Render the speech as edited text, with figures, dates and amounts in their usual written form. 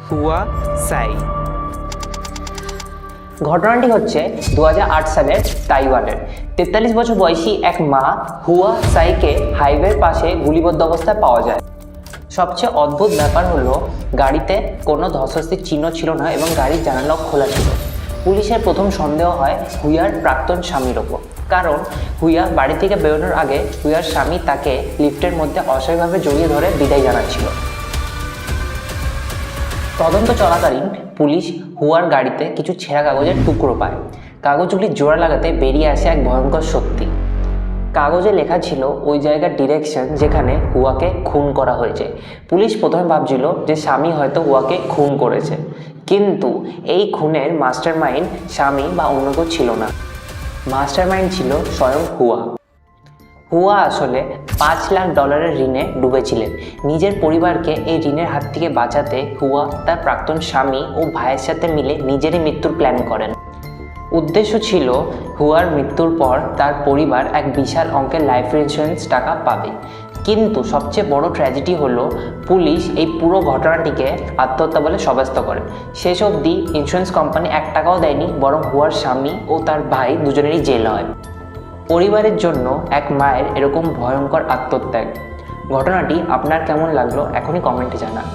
হুয়া সাই। ঘটনাটি হচ্ছে 2008 সালের তাইওয়ানের 43 বছর বয়সী এক মা হুয়া সাইকে হাইওয়ের পাশে গুলিবদ্ধ অবস্থায় পাওয়া যায়। সবচেয়ে অদ্ভুত ব্যাপার হলো গাড়িতে কোনো ধস্তাধস্তির চিহ্ন ছিল না এবং গাড়ির জানালাও খোলা ছিল। পুলিশের প্রথম সন্দেহ হয় হুয়ার প্রাক্তন স্বামীর ওপর, কারণ হুয়া বাড়ি থেকে বেরোনোর আগে হুয়ার স্বামী তাকে লিফটের মধ্যে অস্বাভাবিকভাবে জড়িয়ে ধরে বিদায় জানাচ্ছিল। তদন্ত চলাকালীন পুলিশ হুয়ার গাড়িতে কিছু ছেঁড়া কাগজের টুকরো পায়। কাগজগুলি জোড়া লাগাতে বেরিয়ে আসে এক ভয়ঙ্কর সত্যি। কাগজে লেখা ছিল ওই জায়গার ডিরেকশন যেখানে হুয়াকে খুন করা হয়েছে। পুলিশ প্রথমে ভাবছিল যে স্বামী হয়তো হুয়াকে খুন করেছে, কিন্তু এই খুনের মাস্টারমাইন্ড স্বামী বা অন্য কেউ ছিল না। মাস্টারমাইন্ড ছিল স্বয়ং হুয়া। হুয়া আসলে $5 লাখ ঋণে ডুবেছিলেন। নিজের পরিবারকে এই ঋণের হাত থেকে বাঁচাতে হুয়া তার প্রাক্তন স্বামী ও ভাইয়ের সাথে মিলে নিজেরই মৃত্যুর প্ল্যান করেন। উদ্দেশ্য ছিল হুয়ার মৃত্যুর পর তার পরিবার এক বিশাল অঙ্কের লাইফ ইন্স্যুরেন্স টাকা পাবে। কিন্তু সবচেয়ে বড় ট্র্যাজেডি হলো পুলিশ এই পুরো ঘটনাটিকে আত্মহত্যা বলে সাব্যস্ত করে। শেষ অবধি ইন্স্যুরেন্স কোম্পানি $1 টাকাও দেয়নি, বরং হুয়ার স্বামী ও তার ভাই দুজনেরই জেল হয়। পরিবারের জন্য এক মায়ের এরকম ভয়ঙ্কর আত্মত্যাগ। ঘটনাটি আপনার কেমন লাগলো এখনই কমেন্টে জানান।